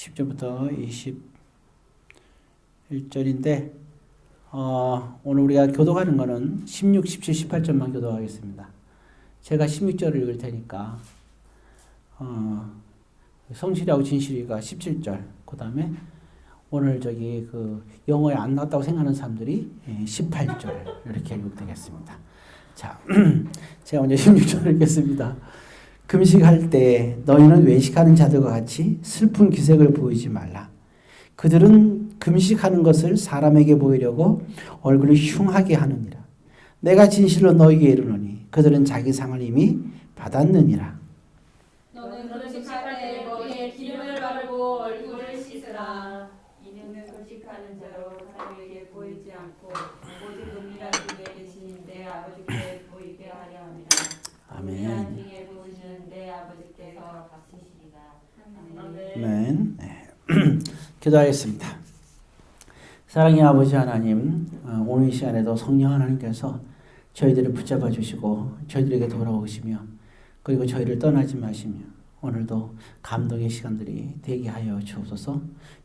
10절부터 21절인데 오늘 우리가 교독하는 거는 16, 17, 18절만 교독하겠습니다. 제가 16절을 읽을 테니까 성실하고 진실이가 17절, 그 다음에 오늘 영어에 안 나왔다고 생각하는 사람들이 18절 이렇게 읽으면 되겠습니다. 자, 제가 먼저 16절 읽겠습니다. 금식할 때 너희는 외식하는 자들과 같이 슬픈 기색을 보이지 말라. 그들은 금식하는 것을 사람에게 보이려고 얼굴을 흉하게 하느니라. 내가 진실로 너희에게 이르노니 그들은 자기 상을 이미 받았느니라. 너는 금식할 때 머리에 기름을 바르고 얼굴을 씻으라. 이는 금식하는 자로 사람에게 보이지 않고 오직 은밀한 중에 계신 내 아버지께 보이게 하려 함이라. 은밀한 아멘. 중에 보이시는 내 아버지께서 갚으시리라. 아멘. 네. 기도하겠습니다. 사랑의 아버지 하나님, 오늘 이 시간에도 성령 하나님께서 저희들을 붙잡아 주시고 저희들에게 돌아오시며 그리고 저희를 떠나지 마시며 오늘도 감동의 시간들이 되게 하여 주옵소서.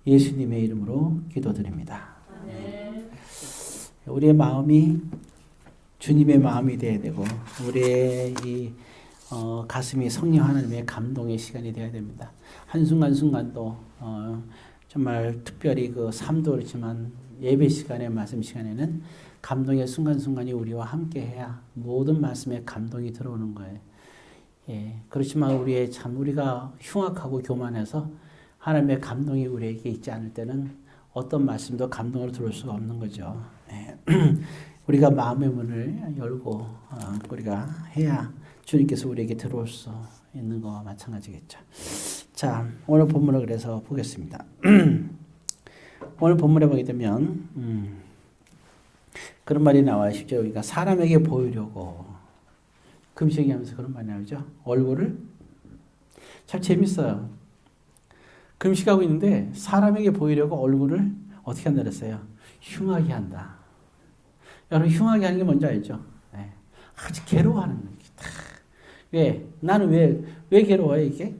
예수님의 이름으로 기도드립니다. 아멘. 우리의 마음이 주님의 마음이 되어야 되고 우리의 이 가슴이 성령 하나님의 감동의 시간이 되어야 됩니다. 한순간순간도 정말 특별히 그 삶도 그렇지만 예배 시간에 말씀 시간에는 감동의 순간순간이 우리와 함께 해야 모든 말씀에 감동이 들어오는 거예요. 예, 그렇지만 우리가 흉악하고 교만해서 하나님의 감동이 우리에게 있지 않을 때는 어떤 말씀도 감동으로 들어올 수가 없는 거죠. 예. 우리가 마음의 문을 열고 우리가 해야 주님께서 우리에게 들어올 수 있는 것과 마찬가지겠죠. 자, 오늘 본문을 그래서 보겠습니다. 오늘 본문에 보게 되면 그런 말이 나와요. 쉽죠. 그러니까 사람에게 보이려고 금식하면서 그런 말이 나오죠. 얼굴을 참 재밌어요. 금식하고 있는데 사람에게 보이려고 얼굴을 어떻게 한다 그랬어요? 흉하게 한다. 여러분 흉하게 하는 게 뭔지 알죠? 네. 아주 괴로워하는 거예요. 왜? 나는 왜 괴로워요 이게?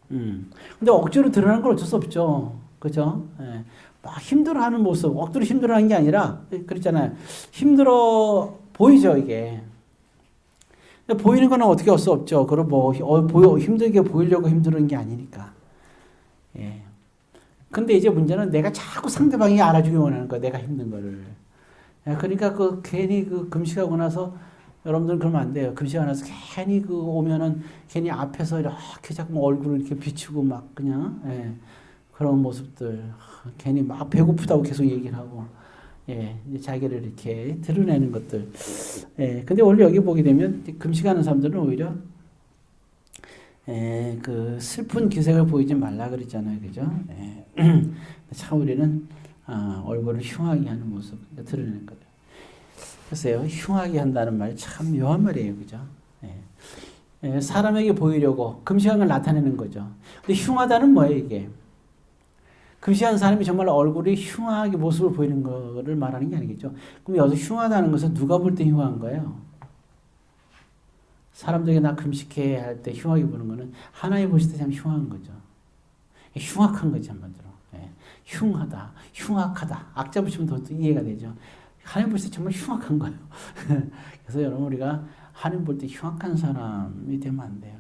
근데 억지로 드러나는 건 어쩔 수 없죠. 그죠? 예. 막 힘들어하는 모습, 억지로 힘들어하는 게 아니라, 그렇잖아요. 힘들어 보이죠, 이게. 근데 보이는 거는 어떻게 할 수 없죠. 그리고 힘들게 보이려고 힘든 게 아니니까. 예. 근데 이제 문제는 내가 자꾸 상대방이 알아주기 원하는 거야, 내가 힘든 거를. 예, 그러니까 괜히 금식하고 나서 여러분들은 그러면 안 돼요. 금식하고 나서 괜히 오면은 괜히 앞에서 이렇게 자꾸 얼굴을 이렇게 비추고 막 그냥, 예, 그런 모습들. 괜히 막 배고프다고 계속 얘기를 하고, 예, 자기를 이렇게 드러내는 것들. 예, 근데 원래 여기 보게 되면 금식하는 사람들은 오히려, 예, 슬픈 기색을 보이지 말라 그랬잖아요. 그죠? 예. 참 우리는, 얼굴을 흉하게 하는 모습, 드러내는 거죠. 글쎄요, 흉하게 한다는 말 참 묘한 말이에요. 그죠? 예. 예, 사람에게 보이려고 금식한 걸 나타내는 거죠. 근데 흉하다는 뭐예요, 이게? 금식한 사람이 정말 얼굴이 흉하게 모습을 보이는 거를 말하는 게 아니겠죠. 그럼 여기서 흉하다는 것은 누가 볼 때 흉한 거예요? 사람들에게 나 금식해 할 때 흉하게 보는 거는 하나님 보실 때 참 흉한 거죠. 흉악한 거지, 한마디로. 예. 흉하다, 흉악하다. 악자 붙이면 더 이해가 되죠. 하나님 볼 때 정말 흉악한 거예요. 그래서 여러분 우리가 하나님 볼 때 흉악한 사람이 되면 안 돼요.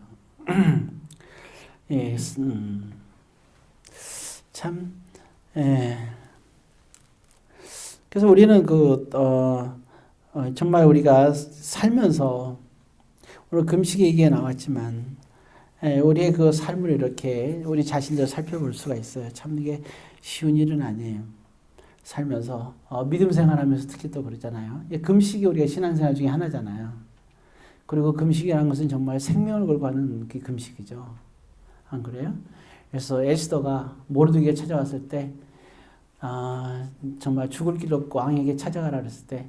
예, 참, 예. 그래서 우리는 정말 우리가 살면서 오늘 금식 얘기가 나왔지만 예, 우리의 삶을 이렇게 우리 자신들 살펴볼 수가 있어요. 참 이게 쉬운 일은 아니에요. 살면서 믿음 생활하면서 특히 또 그러잖아요. 금식이 우리가 신앙생활 중에 하나잖아요. 그리고 금식이라는 것은 정말 생명을 걸고 하는 그 금식이죠. 안 그래요? 그래서 에스더가 모르드게가 찾아왔을 때 정말 죽을 길 없고 왕에게 찾아가라 그랬을 때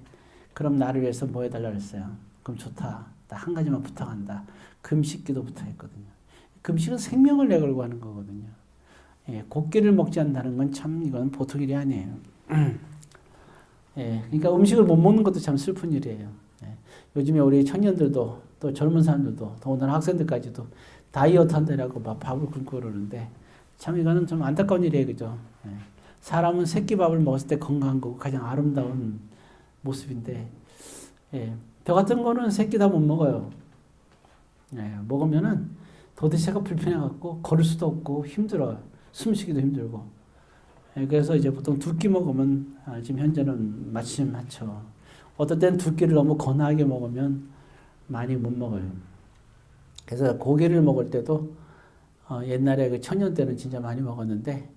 그럼 나를 위해서 뭐 해달라 그랬어요. 그럼 좋다. 나 한 가지만 부탁한다. 금식기도 부탁했거든요. 금식은 생명을 내걸고 하는 거거든요. 예, 곡기를 먹지 않는다는 건 참 이건 보통 일이 아니에요. 예, 그러니까 음식을 못 먹는 것도 참 슬픈 일이에요. 예, 요즘에 우리 청년들도 또 젊은 사람들도 더군다나 학생들까지도 다이어트 한다라고 막 밥을 굶고 그러는데 참 이거는 좀 안타까운 일이에요, 그죠? 예. 사람은 새끼밥을 먹었을 때 건강한 거고 가장 아름다운 모습인데, 예. 저 같은 거는 새끼 다 못 먹어요. 예. 먹으면은 도대체가 불편해갖고 걸을 수도 없고 힘들어요. 숨쉬기도 힘들고. 예. 그래서 이제 보통 두 끼 먹으면 지금 현재는 마침 맞죠. 어떨 땐 두 끼를 너무 거나하게 먹으면 많이 못 먹어요. 그래서 고기를 먹을 때도 옛날에 그 천년 때는 진짜 많이 먹었는데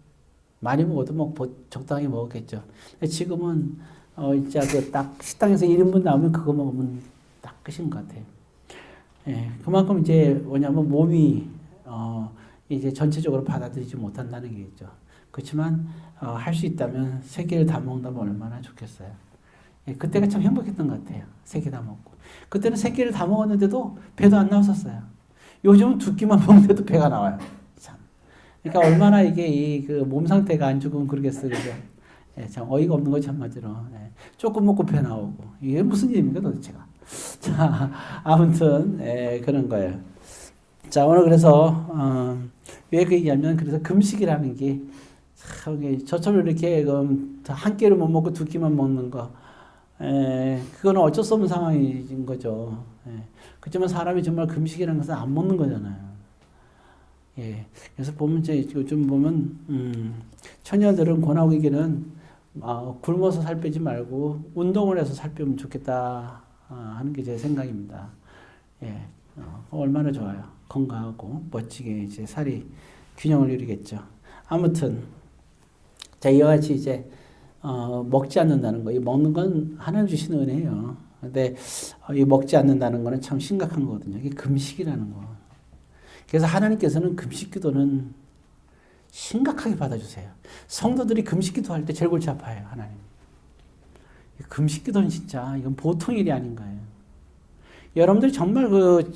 많이 먹어도 뭐 적당히 먹었겠죠. 지금은 진짜 그 딱 식당에서 1인분 나오면 그거 먹으면 딱 끝인 것 같아요. 예, 그만큼 이제 뭐냐면 몸이 이제 전체적으로 받아들이지 못한다는 게 있죠. 그렇지만 할 수 있다면 세 끼를 다 먹는다면 얼마나 좋겠어요. 예, 그때가 참 행복했던 것 같아요. 세 끼 다 먹고. 그때는 세 끼를 다 먹었는데도 배도 안 나왔었어요. 요즘은 두 끼만 먹는데도 배가 나와요. 참. 그러니까 얼마나 이게 그 몸 상태가 안 좋으면 그러겠어요. 그죠? 예, 참 어이가 없는 거죠, 한마디로. 예, 조금 먹고 배 나오고. 이게 무슨 일입니까, 도대체가. 자, 아무튼, 그런 거예요. 자, 오늘 그래서, 왜 그 얘기하면, 그래서 금식이라는 게, 참, 저처럼 이렇게 한 끼를 못 먹고 두 끼만 먹는 거, 그거는 어쩔 수 없는 상황인 거죠. 그렇지만 사람이 정말 금식이라는 것은 안 먹는 거잖아요. 예. 그래서 보면 이제 요즘 보면, 처녀들은 권하기는 굶어서 살 빼지 말고 운동을 해서 살 빼면 좋겠다 하는 게 제 생각입니다. 예. 얼마나 좋아요. 건강하고 멋지게 이제 살이 균형을 이루겠죠. 아무튼, 자, 이와 같이 이제 먹지 않는다는 거, 이 먹는 건 하나님 주신 은혜예요. 근데 이 먹지 않는다는 거는 참 심각한 거거든요. 이게 금식이라는 거. 그래서 하나님께서는 금식 기도는 심각하게 받아주세요. 성도들이 금식 기도할 때 제일 골치 아파요, 하나님. 금식 기도는 진짜 이건 보통 일이 아닌 거예요. 여러분들이 정말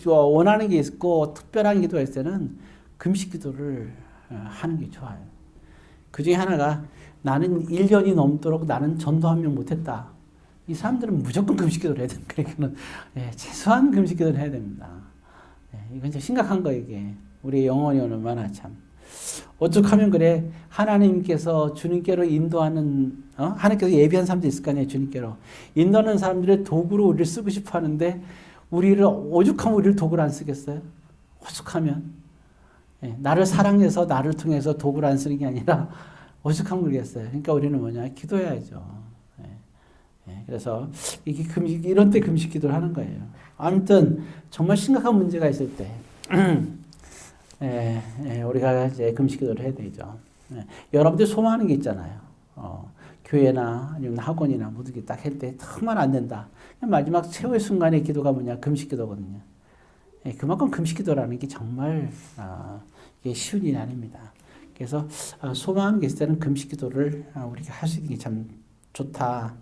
원하는 게 있고 특별한 기도가 있을 때는 금식 기도를 하는 게 좋아요. 그 중에 하나가 나는 1년이 넘도록 나는 전도 한 명 못했다. 이 사람들은 무조건 금식 기도를 해야 됩니다. 그러니까는 최소한 금식 기도를 해야 됩니다. 이건 진짜 심각한 거예요, 이게. 우리 영혼이 얼마나 참. 오죽하면 그래, 하나님께서 주님께로 인도하는, 하나님께서 예비한 사람도 있을 거 아니에요, 주님께로. 인도하는 사람들의 도구로 우리를 쓰고 싶어 하는데, 오죽하면 우리를 도구로 안 쓰겠어요? 오죽하면. 나를 사랑해서 나를 통해서 도구를 안 쓰는 게 아니라, 오죽하면 그러겠어요. 그러니까 우리는 뭐냐, 기도해야죠. 그래서 이런 때 금식 기도를 하는 거예요. 아무튼 정말 심각한 문제가 있을 때 우리가 이제 금식 기도를 해야 되죠. 여러분들이 소망하는 게 있잖아요. 교회나 아니면 학원이나 모든 게 딱 할 때 정말 안 된다. 마지막 최후의 순간의 기도가 뭐냐, 금식 기도거든요. 그만큼 금식 기도라는 게 정말 이게 쉬운 일이 아닙니다. 그래서 소망하는 게 있을 때는 금식 기도를 우리가 할 수 있는 게 참 좋다.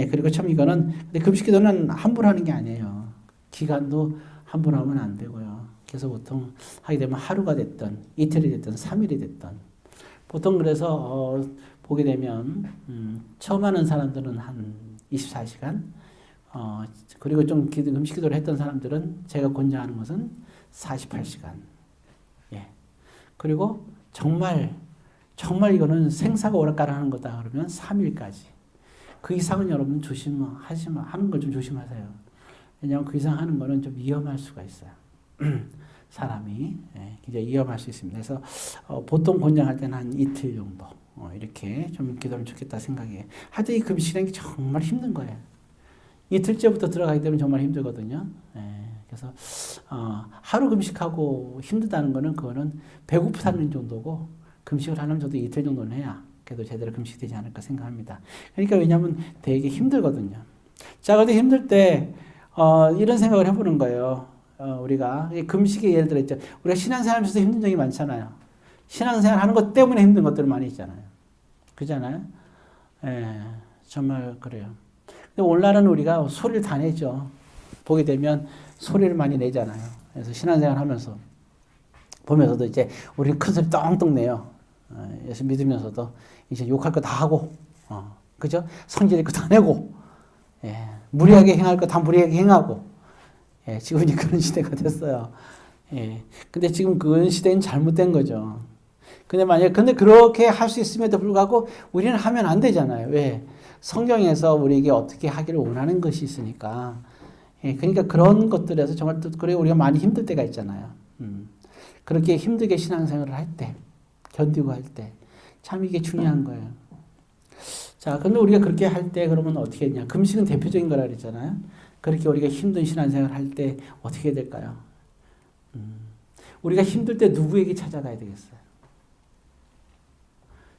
그리고 참 이거는, 근데 금식 기도는 함부로 하는 게 아니에요. 기간도 함부로 하면 안 되고요. 그래서 보통 하게 되면 하루가 됐든, 이틀이 됐든, 3일이 됐든. 보통 그래서, 보게 되면, 처음 하는 사람들은 한 24시간, 그리고 좀 금식 기도를 했던 사람들은 제가 권장하는 것은 48시간. 예. 그리고 정말 이거는 생사가 오락가락하는 거다 그러면 3일까지. 그 이상은 여러분 하는 걸 좀 조심하세요. 왜냐하면 그 이상 하는 거는 좀 위험할 수가 있어요. 사람이 굉장히 위험할 수 있습니다. 그래서 보통 권장할 때는 한 이틀 정도 이렇게 좀 기도를 좋겠다 생각해요. 하여튼 이 금식이라는 게 정말 힘든 거예요. 이틀째부터 들어가게 되면 정말 힘들거든요. 그래서 하루 금식하고 힘들다는 거는 그거는 배고프다는 정도고, 금식을 하려면 저도 이틀 정도는 해야 그래도 제대로 금식되지 않을까 생각합니다. 그러니까 왜냐하면 되게 힘들거든요. 자, 근데 힘들 때 이런 생각을 해보는 거예요. 우리가 금식에 예를 들어 있죠. 우리가 신앙생활하면서 힘든 적이 많잖아요. 신앙생활 하는 것 때문에 힘든 것들 많이 있잖아요. 그렇잖아요. 정말 그래요. 근데 오늘날은 우리가 소리를 다 내죠. 보게 되면 소리를 많이 내잖아요. 그래서 신앙생활 하면서 보면서도 이제 우리는 큰 소리 똥똥 내요. 예수 믿으면서도 이제 욕할 거 다 하고, 그죠? 성질 있고 다 내고, 무리하게 행할 거 다 무리하게 행하고, 지금 이제 그런 시대가 됐어요. 근데 지금 그런 시대는 잘못된 거죠. 근데 그렇게 할 수 있음에도 불구하고 우리는 하면 안 되잖아요. 왜? 성경에서 우리에게 어떻게 하기를 원하는 것이 있으니까. 예, 그러니까 그런 것들에서 정말 또, 그래, 우리가 많이 힘들 때가 있잖아요. 그렇게 힘들게 신앙생활을 할 때, 견디고 할 때, 참 이게 중요한 거예요. 자, 근데 우리가 그렇게 할 때 그러면 어떻게 했냐? 금식은 대표적인 거라 그랬잖아요. 그렇게 우리가 힘든 신앙생활 할 때 어떻게 해야 될까요? 우리가 힘들 때 누구에게 찾아가야 되겠어요?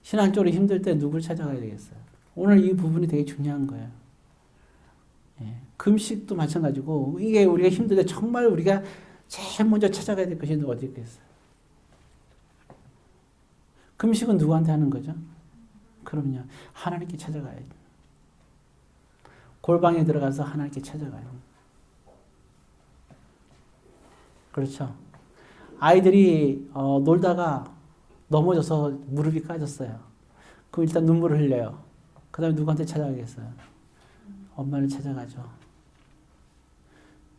신앙적으로 힘들 때 누굴 찾아가야 되겠어요? 오늘 이 부분이 되게 중요한 거예요. 예, 금식도 마찬가지고 이게 우리가 힘들 때 정말 우리가 제일 먼저 찾아가야 될 것이 어디 있겠어요? 금식은 누구한테 하는 거죠? 그럼요. 하나님께 찾아가야죠. 골방에 들어가서 하나님께 찾아가요. 그렇죠. 아이들이 놀다가 넘어져서 무릎이 까졌어요. 그럼 일단 눈물을 흘려요. 그 다음에 누구한테 찾아가겠어요? 엄마를 찾아가죠.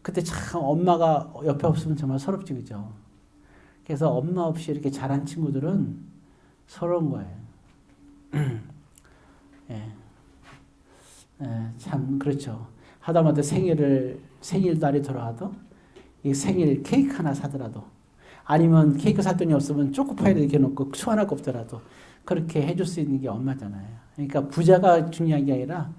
그때 참 엄마가 옆에 없으면 정말 서럽지, 그죠? 그래서 엄마 없이 이렇게 자란 친구들은 서러운 거예요. 예. 예, 참, 그렇죠. 하다못해 생일날이 돌아와도 이 생일 케이크 하나 사더라도 아니면 케이크 살 돈이 없으면 초코파이를 이렇게 놓고 수 하나 꼽더라도 그렇게 해줄 수 있는 게 엄마잖아요. 그러니까 부자가 중요한 게 아니라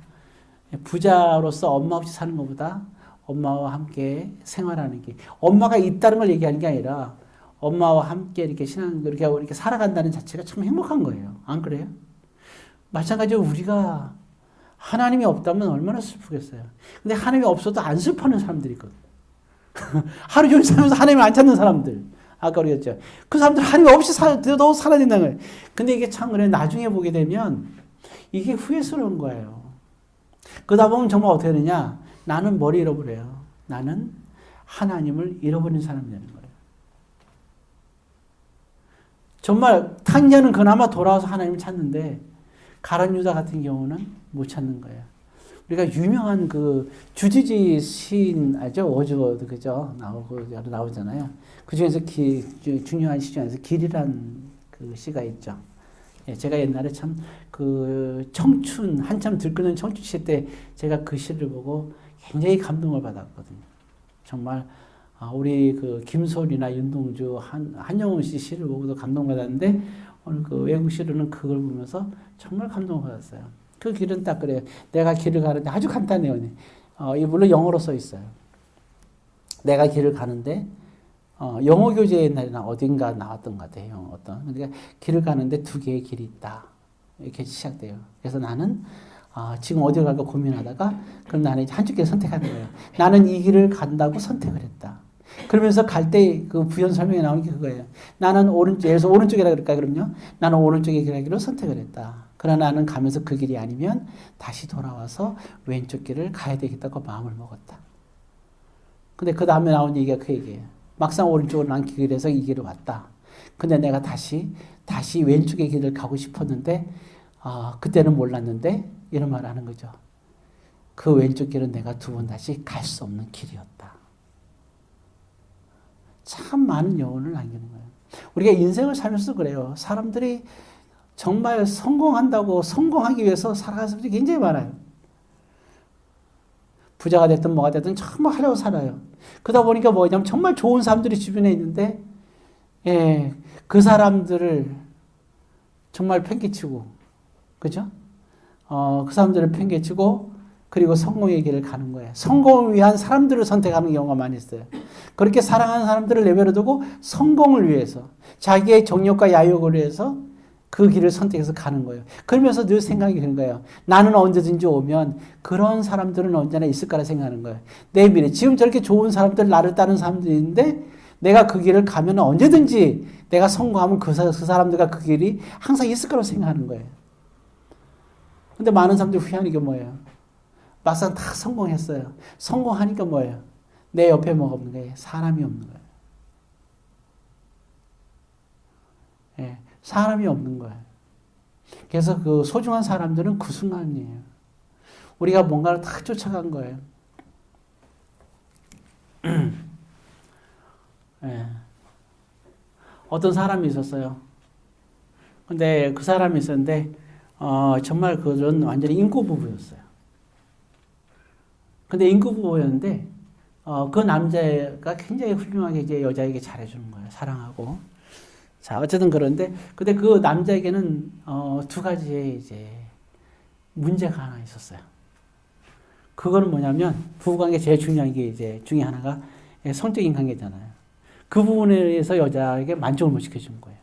부자로서 엄마 없이 사는 것보다 엄마와 함께 생활하는 게 엄마가 있다는 걸 얘기하는 게 아니라 엄마와 함께 이렇게 이렇게 살아간다는 자체가 참 행복한 거예요. 안 그래요? 마찬가지로 우리가 하나님이 없다면 얼마나 슬프겠어요. 근데 하나님이 없어도 안 슬퍼하는 사람들이 있거든. 하루 종일 살면서 하나님을 안 찾는 사람들. 아까 우리가 그 사람들 하나님 없이 살아도 살아야 된다는 거예요. 근데 이게 참 그래. 나중에 보게 되면 이게 후회스러운 거예요. 그러다 보면 정말 어떻게 되느냐. 나는 뭘 잃어버려요. 나는 하나님을 잃어버린 사람이 되는 거예요. 정말 탕자는 그나마 돌아와서 하나님을 찾는데 가룟 유다 같은 경우는 못 찾는 거예요. 우리가 유명한 그 주지지 시인 알죠? 워즈워드 그죠? 나오잖아요. 그 중에서 중요한 시 중에서 길이란 그 시가 있죠. 예, 제가 옛날에 참 그 청춘 한참 들끓는 청춘 시 때 제가 그 시를 보고 굉장히 감동을 받았거든요. 정말 우리 그 김소리나 윤동주 한영훈 씨 시를 보고도 감동받았는데 오늘 그 외국 시로는 그걸 보면서 정말 감동받았어요. 그 길은 딱 그래요. 내가 길을 가는데 아주 간단해요. 물론 영어로 써 있어요. 내가 길을 가는데 영어 교재 옛날에나 어딘가 나왔던 것 같아요. 그러니까 길을 가는데 두 개의 길이 있다. 이렇게 시작돼요. 그래서 나는 지금 어디를 갈까 고민하다가 그럼 나는 이제 한쪽 길을 선택하는 거예요. 나는 이 길을 간다고 선택을 했다. 그러면서 갈 때 그 부연 설명에 나오는 게 그거예요. 나는 예를 들어서 오른쪽이라 그럴까요? 그럼요. 나는 오른쪽에 길을 선택을 했다. 그러나 나는 가면서 그 길이 아니면 다시 돌아와서 왼쪽 길을 가야 되겠다고 마음을 먹었다. 근데 그 다음에 나온 얘기가 그 얘기예요. 막상 오른쪽으로 난 길을 해서 이 길을 왔다. 근데 내가 다시 왼쪽의 길을 가고 싶었는데 그때는 몰랐는데 이런 말을 하는 거죠. 그 왼쪽 길은 내가 두 번 다시 갈 수 없는 길이었다. 참 많은 여운을 남기는 거예요. 우리가 인생을 살면서 그래요. 사람들이 정말 성공하기 위해서 살아가는 사람들이 굉장히 많아요. 부자가 됐든 뭐가 됐든 정말 하려고 살아요. 그러다 보니까 뭐냐면 정말 좋은 사람들이 주변에 있는데 그 사람들을 정말 팽개치고 그죠? 그 사람들을 팽개치고 그리고 성공의 길을 가는 거예요. 성공을 위한 사람들을 선택하는 경우가 많이 있어요. 그렇게 사랑하는 사람들을 내버려두고 성공을 위해서 자기의 정욕과 야욕을 위해서 그 길을 선택해서 가는 거예요. 그러면서 늘 생각이 드는 거예요. 나는 언제든지 오면 그런 사람들은 언제나 있을 거라 생각하는 거예요. 내 미래. 지금 저렇게 좋은 사람들, 나를 따르는 사람들이 있는데 내가 그 길을 가면 언제든지 내가 성공하면 그 사람들과 그 길이 항상 있을 거라고 생각하는 거예요. 근데 많은 사람들이 후회하는 게 뭐예요? 막상 다 성공했어요. 성공하니까 뭐예요? 내 옆에 뭐가 없는 거예요? 사람이 없는 거예요. 예, 사람이 없는 거예요. 그래서 그 소중한 사람들은 그 순간이에요. 우리가 뭔가를 다 쫓아간 거예요. 예. 어떤 사람이 있었어요. 근데 그 사람이 있었는데, 정말 그런 완전히 인고 부부였어요. 근데 인고 부부였는데, 그 남자가 굉장히 훌륭하게 이제 여자에게 잘해주는 거예요. 사랑하고. 자, 어쨌든 그런데, 근데 그 남자에게는, 두 가지의 이제 문제가 하나 있었어요. 그거는 뭐냐면, 부부관계 제일 중요한 게 이제 중에 하나가 성적인 관계잖아요. 그 부분에 의해서 여자에게 만족을 못 시켜준 거예요.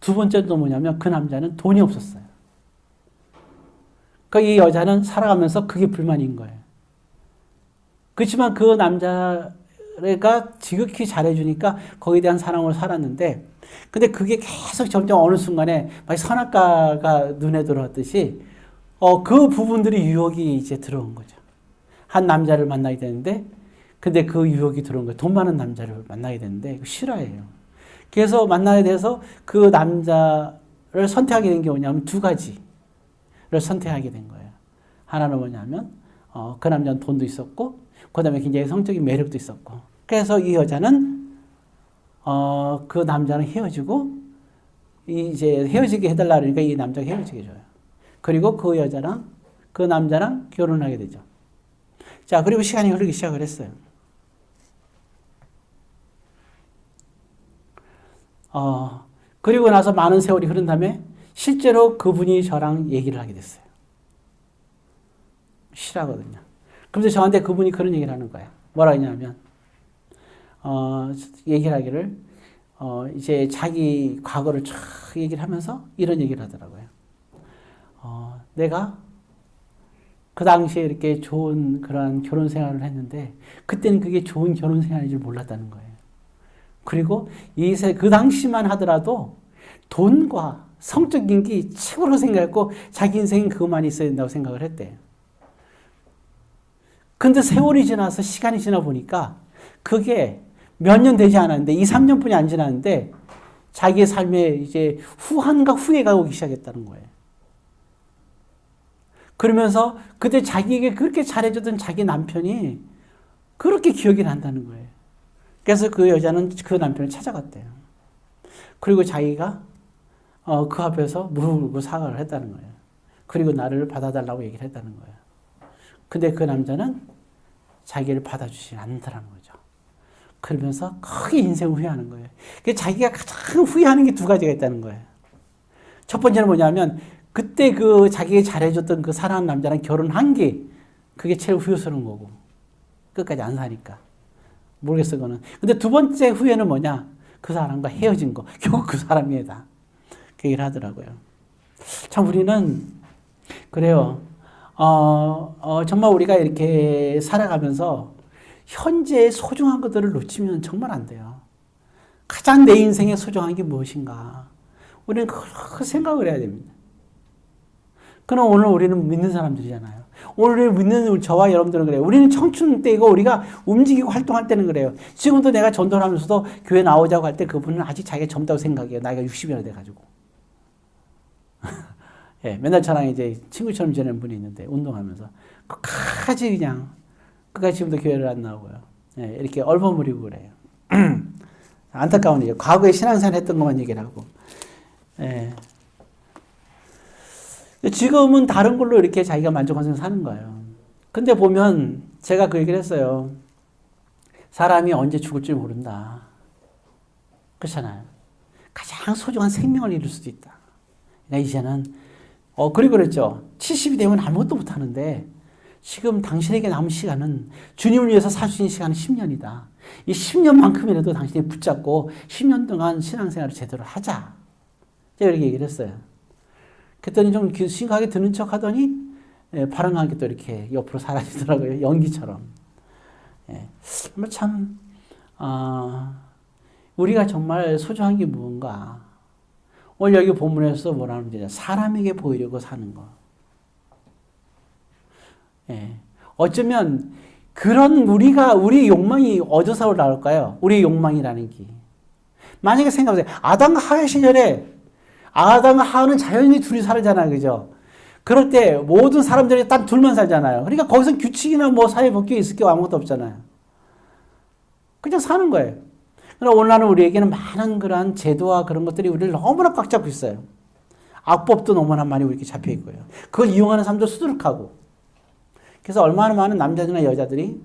두 번째도 뭐냐면 그 남자는 돈이 없었어요. 그러니까 이 여자는 살아가면서 그게 불만인 거예요. 그렇지만 그 남자가 지극히 잘해주니까 거기에 대한 사랑으로 살았는데, 근데 그게 계속 점점 어느 순간에 막 선악과가 눈에 들어왔듯이 그 부분들이 유혹이 이제 들어온 거죠. 한 남자를 만나게 되는데, 근데 그 유혹이 들어온 거예요. 돈 많은 남자를 만나게 되는데 실화예요. 그래서 만나게 돼서 그 남자를 선택하게 된 게 뭐냐면 두 가지를 선택하게 된 거예요. 하나는 뭐냐면 그 남자는 돈도 있었고, 그 다음에 굉장히 성적인 매력도 있었고, 그래서 이 여자는 그 남자랑 헤어지고, 이제 헤어지게 해달라 그러니까 이 남자가 헤어지게 해줘요. 그리고 그 여자랑 그 남자랑 결혼하게 되죠. 자, 그리고 시간이 흐르기 시작을 했어요. 그리고 나서 많은 세월이 흐른 다음에 실제로 그분이 저랑 얘기를 하게 됐어요. 실화거든요. 그래서 저한테 그분이 그런 얘기를 하는 거예요. 뭐라 했냐면, 얘기를 하기를, 이제 자기 과거를 쫙 얘기를 하면서 이런 얘기를 하더라고요. 내가 그 당시에 이렇게 좋은 그런 결혼 생활을 했는데, 그때는 그게 좋은 결혼 생활인 줄 몰랐다는 거예요. 그리고 그 당시만 하더라도 돈과 성적인 게 최고로 생각했고, 자기 인생은 그것만 있어야 된다고 생각을 했대요. 근데 세월이 지나서 시간이 지나 보니까 그게 몇 년 되지 않았는데, 2, 3년뿐이 안 지났는데, 자기의 삶에 이제 후한과 후회가 오기 시작했다는 거예요. 그러면서 그때 자기에게 그렇게 잘해줬던 자기 남편이 그렇게 기억이 난다는 거예요. 그래서 그 여자는 그 남편을 찾아갔대요. 그리고 자기가 그 앞에서 무릎을 꿇고 사과를 했다는 거예요. 그리고 나를 받아달라고 얘기를 했다는 거예요. 근데 그 남자는 자기를 받아주지 않더라는 거죠. 그러면서 크게 인생을 후회하는 거예요. 자기가 가장 후회하는 게 두 가지가 있다는 거예요. 첫 번째는 뭐냐면, 그때 그 자기가 잘해줬던 그 사랑하는 남자랑 결혼한 게 그게 제일 후회스러운 거고, 끝까지 안 사니까. 모르겠어, 그거는. 근데 두 번째 후회는 뭐냐? 그 사람과 헤어진 거. 결국 그 사람이다. 그 얘기를 하더라고요. 참, 우리는, 그래요. 정말 우리가 이렇게 살아가면서 현재의 소중한 것들을 놓치면 정말 안 돼요. 가장 내 인생에 소중한 게 무엇인가? 우리는 그 생각을 해야 됩니다. 그럼 오늘 우리는 믿는 사람들이잖아요. 오늘 믿는 저와 여러분들은 그래요. 우리는 청춘 때이고 우리가 움직이고 활동할 때는 그래요. 지금도 내가 전도를 하면서도 교회 나오자고 할 때 그분은 아직 자기가 젊다고 생각해요. 나이가 60이나 돼가지고. 예, 맨날 저랑 이제 친구처럼 지내는 분이 있는데, 운동하면서. 끝까지 그냥, 끝까지 지금도 교회를 안 나오고요. 예, 이렇게 얼버무리고 그래요. 안타까운 일이에요. 과거에 신앙생활 했던 것만 얘기를 하고. 예. 지금은 다른 걸로 이렇게 자기가 만족하면서 사는 거예요. 근데 보면 제가 그 얘기를 했어요. 사람이 언제 죽을 줄 모른다. 그렇잖아요. 가장 소중한 생명을 잃을 수도 있다. 그러니까 이제는 그리고 그랬죠. 70이 되면 아무것도 못하는데 지금 당신에게 남은 시간은 주님을 위해서 살 수 있는 시간은 10년이다. 이 10년만큼이라도 당신이 붙잡고 10년 동안 신앙생활을 제대로 하자. 제가 이렇게 얘기를 했어요. 그랬더니 좀 심각하게 드는 척 하더니 발언한 게 또 이렇게 옆으로 사라지더라고요. 연기처럼. 참 우리가 정말 소중한 게 무언가. 오늘 여기 본문에서 뭐라는 거냐. 사람에게 보이려고 사는 거. 어쩌면 그런 우리 욕망이 어디서 나올까요? 우리의 욕망이라는 게. 만약에 생각해보세요. 아담과 하와 시절에 아담과 하와는 자연히 둘이 살잖아요. 그죠? 그럴 때 모든 사람들이 딱 둘만 살잖아요. 그러니까 거기서 규칙이나 뭐 사회 법규가 있을 게 아무것도 없잖아요. 그냥 사는 거예요. 그러나 오늘날은 우리에게는 많은 그러한 제도와 그런 것들이 우리를 너무나 꽉 잡고 있어요. 악법도 너무나 많이 우리에게 잡혀 있고요. 그걸 이용하는 사람도 수두룩하고. 그래서 얼마나 많은 남자들이나 여자들이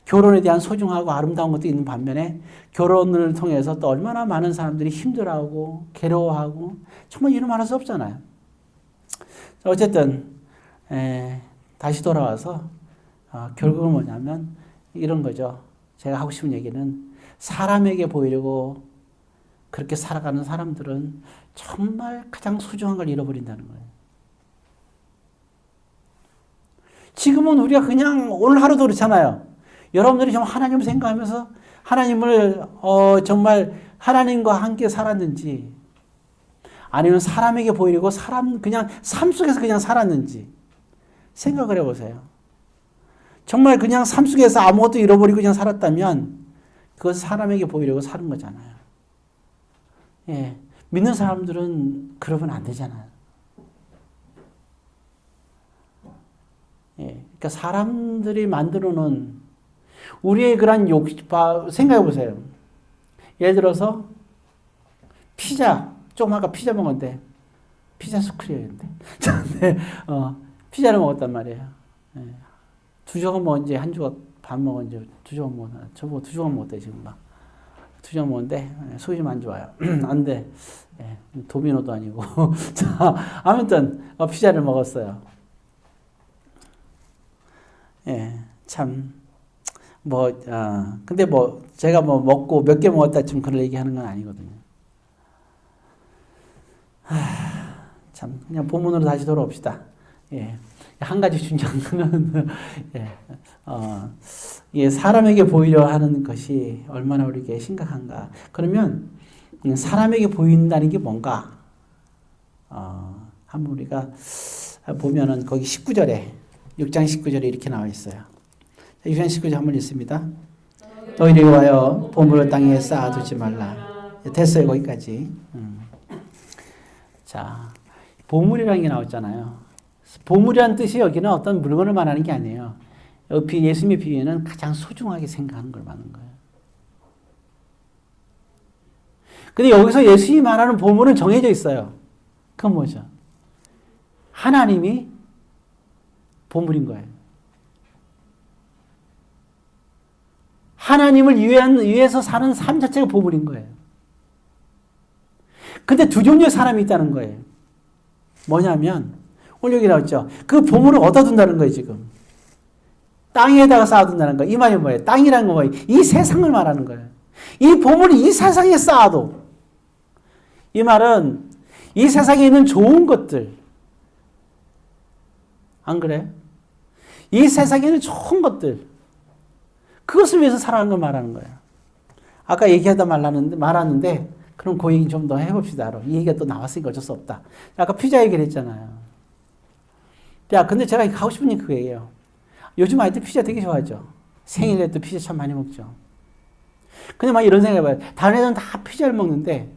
결혼에 대한 소중하고 아름다운 것도 있는 반면에 결혼을 통해서 또 얼마나 많은 사람들이 힘들어하고 괴로워하고 정말 이루 말할 수 없잖아요. 어쨌든 다시 돌아와서 결국은 뭐냐면 이런 거죠. 제가 하고 싶은 얘기는 사람에게 보이려고 그렇게 살아가는 사람들은 정말 가장 소중한 걸 잃어버린다는 거예요. 지금은 우리가 그냥 오늘 하루도 그렇잖아요. 여러분들이 정말 하나님을 생각하면서 하나님을 정말 하나님과 함께 살았는지 아니면 사람에게 보이려고 그냥 삶 속에서 그냥 살았는지 생각을 해보세요. 정말 그냥 삶 속에서 아무것도 잃어버리고 그냥 살았다면 그것은 사람에게 보이려고 사는 거잖아요. 예, 믿는 사람들은 그러면 안 되잖아요. 예, 그러니까 사람들이 만들어 놓은 우리의 그런 생각해 보세요. 예를 들어서 피자, 조금 아까 피자 먹었는데 피자 스쿨이었는데 피자를 먹었단 말이에요. 예, 2조각 먹은지 한 조각 반 먹은지 2조각 먹었나? 저보고 2조각 먹었대 지금 막 2조각 먹었는데 속이 좀 안 좋아요. 안 돼. 예, 도미노도 아니고 자 아무튼 피자를 먹었어요. 예, 참 근데 제가 먹고 몇 개 먹었다 지금 그런 얘기하는 건 아니거든요. 참 그냥 본문으로 다시 돌아옵시다. 예, 한 가지 중요한 거는 사람에게 보이려 하는 것이 얼마나 우리에게 심각한가. 그러면 사람에게 보인다는 게 뭔가? 한번 우리가 보면은 거기 19절에 6장 19절에 이렇게 나와 있어요. 6장 19절 한번 읽습니다. 너희를 위하여 보물을 땅에 쌓아두지 말라. 됐어요, 거기까지. 자, 보물이라는 게 나왔잖아요. 보물이라는 뜻이 여기는 어떤 물건을 말하는 게 아니에요. 예수님의 비유는 가장 소중하게 생각하는 걸 말하는 거예요. 근데 여기서 예수님이 말하는 보물은 정해져 있어요. 그건 뭐죠? 하나님이 보물인 거예요. 하나님을 위해서 사는 삶 자체가 보물인 거예요. 근데 두 종류의 사람이 있다는 거예요. 뭐냐면 오늘 여기 나왔죠. 그 보물을 얻어둔다는 거예요, 지금. 땅에다가 쌓아둔다는 거예요. 이 말이 뭐예요? 땅이라는 거 뭐예요? 이 세상을 말하는 거예요. 이 보물이 이 세상에 쌓아도 이 말은 이 세상에 있는 좋은 것들 안 그래? 이 세상에 있는 좋은 것들 그것을 위해서 살아가는 걸 말하는 거예요. 아까 얘기하다 말았는데 그럼 그 얘기 좀 더 해봅시다. 이 얘기가 또 나왔으니까 어쩔 수 없다. 아까 피자 얘기를 했잖아요. 야, 근데 제가 하고 싶은 얘기 그거예요. 요즘 아이들 피자 되게 좋아하죠. 생일에 또 피자 참 많이 먹죠. 근데 막 이런 생각 해봐요. 다른 애들은 다 피자를 먹는데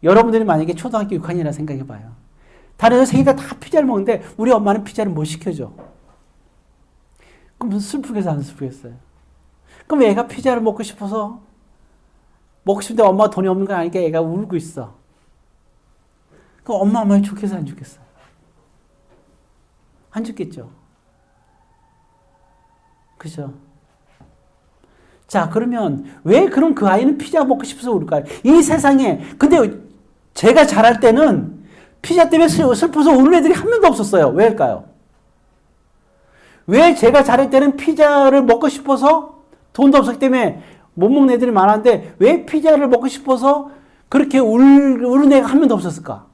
여러분들이 만약에 초등학교 6학년이라 생각해봐요. 다른 애들 생일에 다 피자를 먹는데 우리 엄마는 피자를 못 시켜줘. 그럼 슬프겠어요? 안 슬프겠어요? 그럼 애가 피자를 먹고 싶어서 먹고 싶은데 엄마가 돈이 없는 건 아니니까 애가 울고 있어. 그럼 엄마 마음이 좋겠어? 안 좋겠어요? 안 좋겠죠? 그죠? 자, 그러면 왜 그럼 그 아이는 피자 먹고 싶어서 울까요? 이 세상에, 근데 제가 자랄 때는 피자 때문에 슬퍼서 우는 애들이 한 명도 없었어요. 왜일까요? 왜 제가 자랄 때는 피자를 먹고 싶어서 돈도 없었기 때문에 못 먹는 애들이 많았는데 왜 피자를 먹고 싶어서 그렇게 우는 애가 한 명도 없었을까?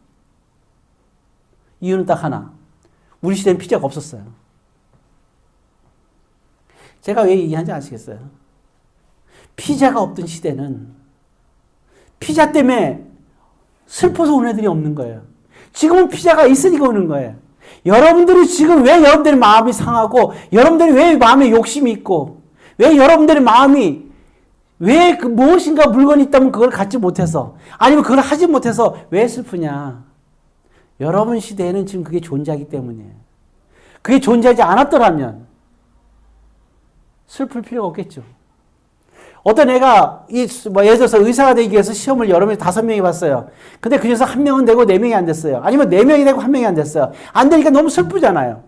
이유는 딱 하나. 우리 시대는 피자가 없었어요. 제가 왜 얘기하는지 아시겠어요? 피자가 없던 시대는 피자 때문에 슬퍼서 우는 애들이 없는 거예요. 지금은 피자가 있으니까 우는 거예요. 여러분들이 지금 왜 여러분들의 마음이 상하고 여러분들이 왜 마음에 욕심이 있고 왜 여러분들의 마음이 왜 그 무엇인가 물건이 있다면 그걸 갖지 못해서 아니면 그걸 하지 못해서 왜 슬프냐? 여러분 시대에는 지금 그게 존재하기 때문이에요. 그게 존재하지 않았더라면 슬플 필요가 없겠죠. 어떤 애가 예를 들어서 의사가 되기 위해서 시험을 여러 명, 5명이 봤어요. 근데 그 중에서 1명은 되고 4명이 안 됐어요. 아니면 4명이 되고 1명이 안 됐어요. 안 되니까 너무 슬프잖아요.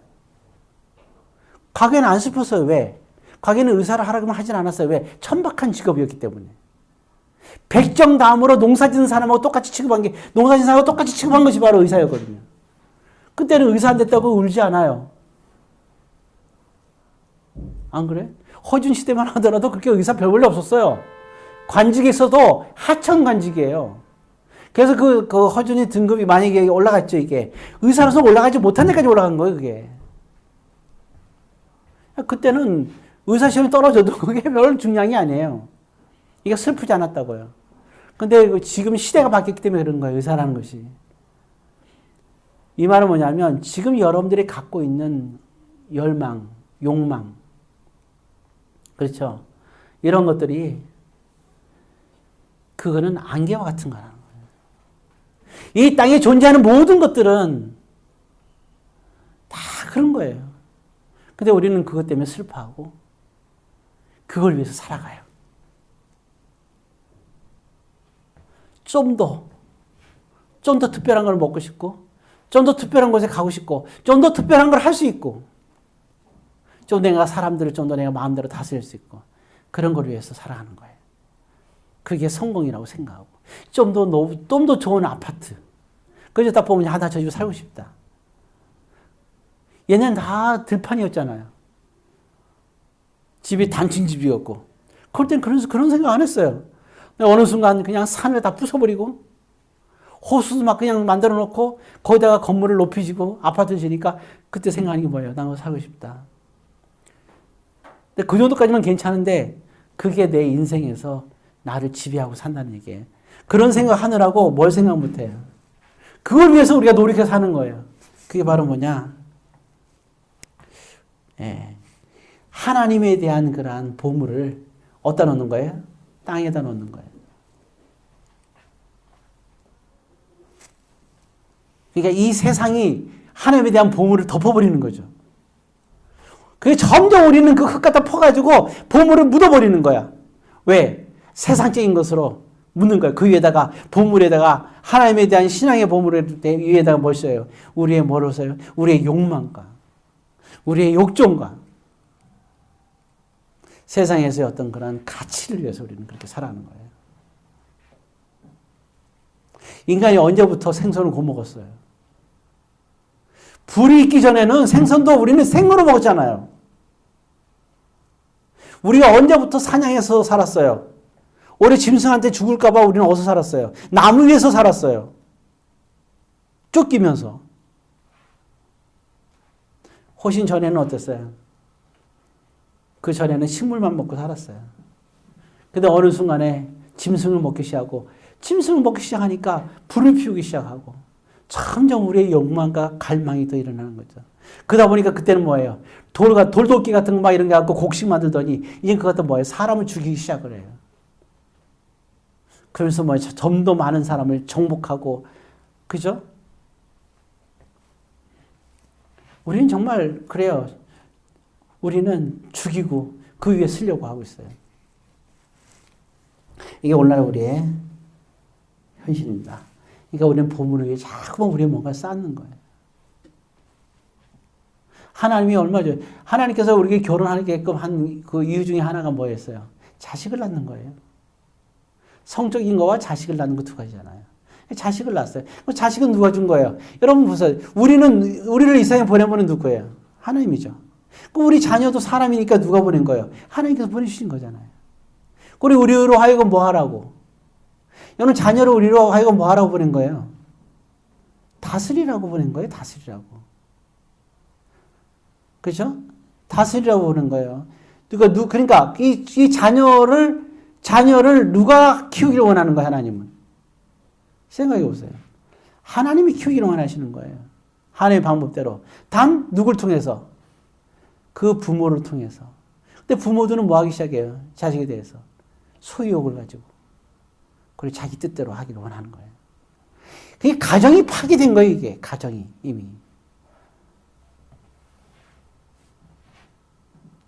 과거에는 안 슬펐어요. 왜? 과거에는 의사를 하라고 하진 않았어요. 왜? 천박한 직업이었기 때문에. 백정 다음으로 농사 짓는 사람하고 똑같이 취급한 게, 농사 짓는 사람하고 똑같이 취급한 것이 바로 의사였거든요. 그때는 의사 안 됐다고 울지 않아요. 안 그래? 허준 시대만 하더라도 그렇게 의사 별 볼일 없었어요. 관직에 있어도 하청 관직이에요. 그래서 그 허준이 등급이 만약에 올라갔죠, 이게. 의사로서 올라가지 못한 데까지 올라간 거예요, 그게. 그때는 의사 시험이 떨어져도 그게 별 중요한 게 아니에요. 이게 슬프지 않았다고요. 근데 지금 시대가 바뀌었기 때문에 그런 거예요, 의사라는 것이. 이 말은 뭐냐면 지금 여러분들이 갖고 있는 열망, 욕망, 그렇죠? 이런 것들이 그거는 안개와 같은 거라는 거예요. 이 땅에 존재하는 모든 것들은 다 그런 거예요. 근데 우리는 그것 때문에 슬퍼하고 그걸 위해서 살아가요. 좀 더 특별한 걸 먹고 싶고, 좀 더 특별한 곳에 가고 싶고, 좀 더 특별한 걸 할 수 있고, 좀 내가 사람들을 좀 더 내가 마음대로 다스릴 수 있고, 그런 걸 위해서 살아가는 거예요. 그게 성공이라고 생각하고, 좀 더 좋은 아파트. 그래서 딱 보면, 나 저 집 살고 싶다. 얘네는 다 들판이었잖아요. 집이 단층 집이었고. 그럴 땐 그런 생각 안 했어요. 어느 순간 그냥 산을 다 부숴버리고, 호수도 막 그냥 만들어 놓고, 거기다가 건물을 높이지고, 아파트를 지니까, 그때 생각하는 게 뭐예요? 난 살고 싶다. 근데 그 정도까지만 괜찮은데, 그게 내 인생에서 나를 지배하고 산다는 얘기예요. 그런 생각 하느라고 뭘 생각 못 해요. 그걸 위해서 우리가 노력해서 사는 거예요. 그게 바로 뭐냐? 하나님에 대한 그러한 보물을 어디다 놓는 거예요? 땅에다 놓는 거예요. 그러니까 이 세상이 하나님에 대한 보물을 덮어버리는 거죠. 그게 점점 우리는 그 흙 갖다 퍼가지고 보물을 묻어버리는 거야. 왜? 세상적인 것으로 묻는 거야. 그 위에다가, 보물에다가 하나님에 대한 신앙의 보물을 위에다가 뭘 써요? 우리의 뭐를 써요? 우리의 욕망과, 우리의 욕정과, 세상에서의 어떤 그런 가치를 위해서 우리는 그렇게 살아가는 거예요. 인간이 언제부터 생선을 구워먹었어요? 불이 있기 전에는 생선도 우리는 생으로 먹었잖아요. 우리가 언제부터 사냥해서 살았어요? 올해 짐승한테 죽을까봐 우리는 어디서 살았어요? 나무 위에서 살았어요. 쫓기면서. 호신 전에는 어땠어요? 그 전에는 식물만 먹고 살았어요. 근데 어느 순간에 짐승을 먹기 시작하고, 짐승을 먹기 시작하니까 불을 피우기 시작하고, 점점 우리의 욕망과 갈망이 더 일어나는 거죠. 그러다 보니까 그때는 뭐예요? 돌도끼 같은 거 막 이런 게 갖고 곡식 만들더니, 이제 그것도 뭐예요? 사람을 죽이기 시작을 해요. 그래서 뭐 좀 더 많은 사람을 정복하고, 그죠? 우리는 정말 그래요. 우리는 죽이고 그 위에 쓰려고 하고 있어요. 이게 오늘날 우리의 현실입니다. 그러니까 우리는 보물을 위해 자꾸만 우리의 뭔가 쌓는 거예요. 하나님이 얼마죠? 하나님께서 우리에게 결혼하게끔 한 그 이유 중에 하나가 뭐였어요? 자식을 낳는 거예요. 성적인 거와 자식을 낳는 거 두 가지잖아요. 자식을 낳았어요. 그 자식은 누가 준 거예요? 여러분 보세요. 우리를 이 세상에 보낸 분은 누구예요? 하나님이죠. 우리 자녀도 사람이니까 누가 보낸 거예요? 하나님께서 보내주신 거잖아요. 우리로 하여금 뭐 하라고? 여러분 자녀를 우리로 하여금 뭐 하라고 보낸 거예요? 다스리라고 보낸 거예요. 다스리라고. 그죠? 다스리라고 보낸 거예요. 그러니까 이 자녀를 누가 키우기를 원하는 거예요? 하나님은. 생각해 보세요. 하나님이 키우기를 원하시는 거예요. 하나님의 방법대로. 단 누굴 통해서? 그 부모를 통해서. 근데 부모들은 뭐 하기 시작해요? 자식에 대해서. 소유욕을 가지고. 그리고 자기 뜻대로 하기를 원하는 거예요. 그게 가정이 파괴된 거예요, 이게. 가정이 이미.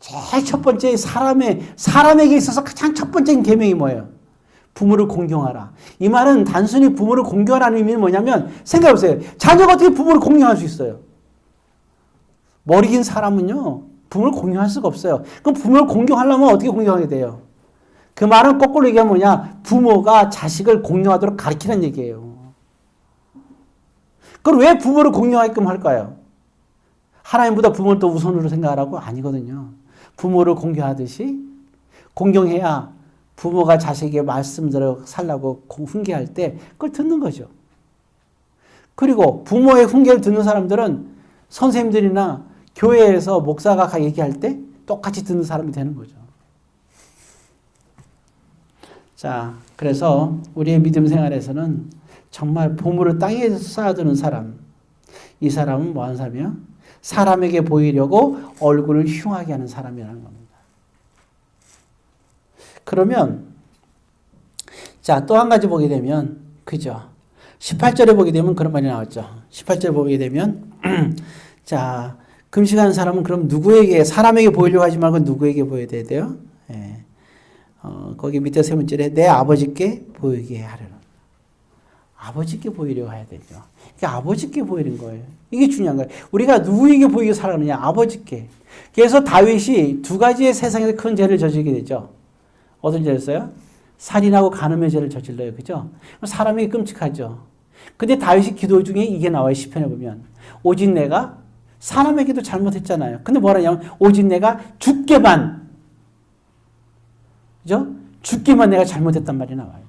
제일 첫 번째 사람에게 있어서 가장 첫 번째 계명이 뭐예요? 부모를 공경하라. 이 말은 단순히 부모를 공경하라는 의미는 뭐냐면 생각해보세요. 자녀가 어떻게 부모를 공경할 수 있어요? 머리 긴 사람은요. 부모를 공경할 수가 없어요. 그럼 부모를 공경하려면 어떻게 공경하게 돼요? 그 말은 거꾸로 얘기하면 뭐냐? 부모가 자식을 공경하도록 가르치는 얘기예요. 그럼 왜 부모를 공경하게끔 할까요? 하나님보다 부모를 더 우선으로 생각하라고? 아니거든요. 부모를 공경하듯이 공경해야 부모가 자식에게 말씀대로 살라고 훈계할 때 그걸 듣는 거죠. 그리고 부모의 훈계를 듣는 사람들은 선생님들이나 교회에서 목사가 얘기할 때 똑같이 듣는 사람이 되는 거죠. 자, 그래서 우리의 믿음 생활에서는 정말 보물을 땅에 쌓아두는 사람, 이 사람은 뭐하는 사람이요? 사람에게 보이려고 얼굴을 흉하게 하는 사람이라는 겁니다. 그러면 자, 또 한 가지 보게 되면 그죠? 18절에 보게 되면 그런 말이 나왔죠. 18절에 보게 되면 자, 금식하는 사람은 그럼 누구에게 사람에게 보이려고 하지 말고 누구에게 보여야 돼요? 예. 거기 밑에 세 번째에 내 아버지께 보이게 하려는 아버지께 보이려고 해야 되죠. 이게 아버지께 보이는 거예요. 이게 중요한 거예요. 우리가 누구에게 보이게 살아가느냐? 아버지께. 그래서 다윗이 두 가지의 세상에서 큰 죄를 저지르게 되죠. 어떤 죄였어요? 살인하고 간음의 죄를 저질러요. 그죠? 사람에게 끔찍하죠. 근데 다윗이 기도 중에 이게 나와요. 시편에 보면. 오직 내가 사람에게도 잘못했잖아요. 근데 뭐라냐면 오직 내가 죽게만 그죠? 죽게만 내가 잘못했단 말이 나와요.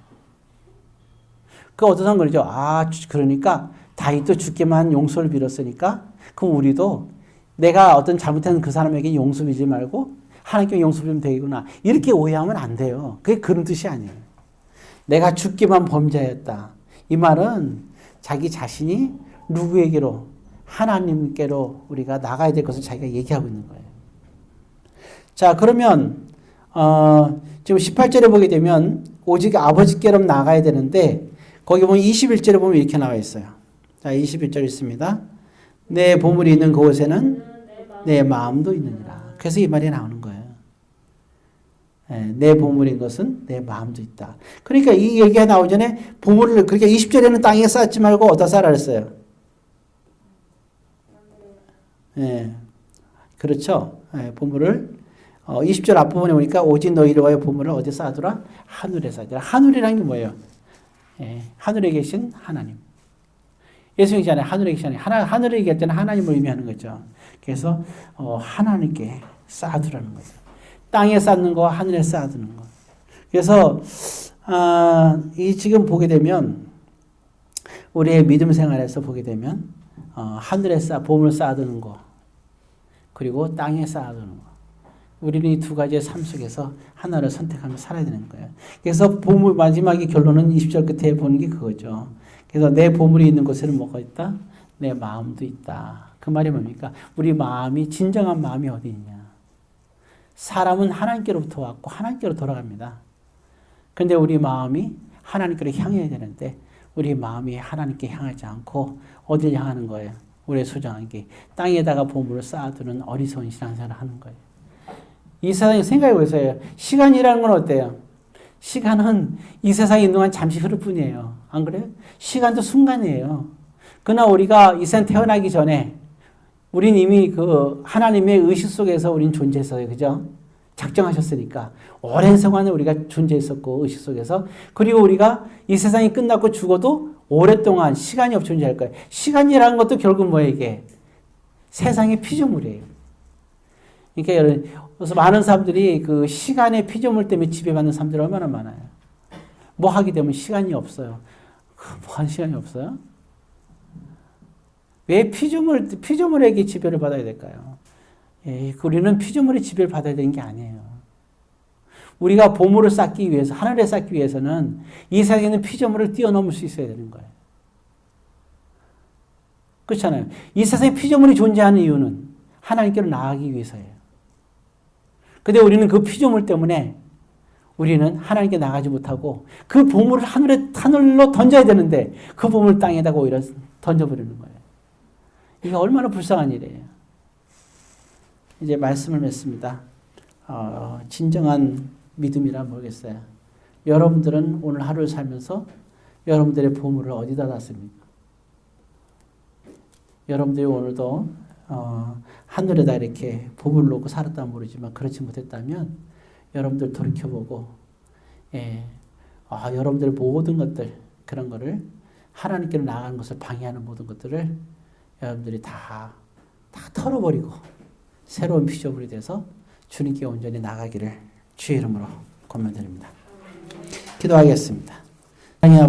그 어떤 거죠? 아, 그러니까 다윗도 죽게만 용서를 빌었으니까 그럼 우리도 내가 어떤 잘못한 그 사람에게 용서 빌지 말고 하나님께 용서 빌면 되겠구나. 이렇게 오해하면 안 돼요. 그게 그런 뜻이 아니에요. 내가 죽게만 범죄했다. 이 말은 자기 자신이 누구에게로 하나님께로 우리가 나가야 될 것을 자기가 얘기하고 있는 거예요. 자, 그러면 지금 18절에 보게 되면 오직 아버지께로 나가야 되는데 거기 보면 21절에 보면 이렇게 나와 있어요. 자, 21절 있습니다. 내 보물이 있는 그곳에는 내 마음도 있느니라. 그래서 이 말이 나오는 거예요. 내 보물인 것은 내 마음도 있다. 그러니까 이 얘기가 나오기 전에 보물을 그러니까 20절에는 땅에 쌓지 말고 어디다 쌓으라 그랬어요. 예. 그렇죠. 보물을 20절 앞부분에 보니까 오직 너희를 위하여 보물을 어디에 쌓아두라? 하늘에 쌓아두라. 하늘이라는 게 뭐예요? 예. 하늘에 계신 하나님. 예수님 얘기하잖아요. 하늘에 계신 하나님. 하늘에 얘기할 때는 하나님을 의미하는 거죠. 그래서 하나님께 쌓아두라는 거죠. 땅에 쌓는 거와 하늘에 쌓아두는 거. 그래서 이 지금 보게 되면 우리의 믿음 생활에서 보게 되면 하늘에 보물을 쌓아두는 거 그리고 땅에 쌓아두는 거. 우리는 이 두 가지의 삶 속에서 하나를 선택하며 살아야 되는 거예요. 그래서 보물 마지막의 결론은 20절 끝에 보는 게 그거죠. 그래서 내 보물이 있는 곳에는 뭐가 있다? 내 마음도 있다. 그 말이 뭡니까? 우리 마음이 진정한 마음이 어디 있냐? 사람은 하나님께로부터 왔고 하나님께로 돌아갑니다. 그런데 우리 마음이 하나님께로 향해야 되는데 우리 마음이 하나님께 향하지 않고 어딜 향하는 거예요? 우리의 소중한 게 땅에다가 보물을 쌓아두는 어리석은 신앙생활을 하는 거예요. 이 세상에 생각해 보세요. 시간이라는 건 어때요? 시간은 이 세상에 있는 동안 잠시 흐를 뿐이에요. 안 그래요? 시간도 순간이에요. 그러나 우리가 이 세상 태어나기 전에 우린 이미 그 하나님의 의식 속에서 우린 존재했어요. 그죠? 작정하셨으니까. 오랜 세월에 우리가 존재했었고, 의식 속에서. 그리고 우리가 이 세상이 끝나고 죽어도 오랫동안 시간이 없이 존재할 거예요. 시간이라는 것도 결국 뭐예요, 이게? 세상의 피조물이에요. 그러니까 그래서 많은 사람들이 그 시간의 피조물 때문에 지배받는 사람들이 얼마나 많아요. 뭐 하게 되면 시간이 없어요. 뭐 하는 시간이 없어요? 왜 피조물에게 지배를 받아야 될까요? 우리는 피조물의 지배를 받아야 되는 게 아니에요. 우리가 보물을 쌓기 위해서, 하늘에 쌓기 위해서는 이 세상에 있는 피조물을 뛰어넘을 수 있어야 되는 거예요. 그렇잖아요. 이 세상에 피조물이 존재하는 이유는 하나님께로 나아가기 위해서예요. 근데 우리는 그 피조물 때문에 우리는 하나님께 나가지 못하고 그 보물을 하늘로 던져야 되는데 그 보물을 땅에다가 오히려 던져버리는 거예요. 이게 얼마나 불쌍한 일이에요. 이제 말씀을 맺습니다. 진정한 믿음이라 모르겠어요. 여러분들은 오늘 하루를 살면서 여러분들의 보물을 어디다 놨습니까? 여러분들이 오늘도 하늘에다 이렇게 보물을 놓고 살았다면 모르지만 그렇지 못했다면 여러분들 돌이켜보고 여러분들의 모든 것들 그런 거를 하나님께로 나가는 것을 방해하는 모든 것들을 여러분들이 다 털어버리고 새로운 피조물이 돼서 주님께 온전히 나가기를 주의 이름으로 권면드립니다. 기도하겠습니다.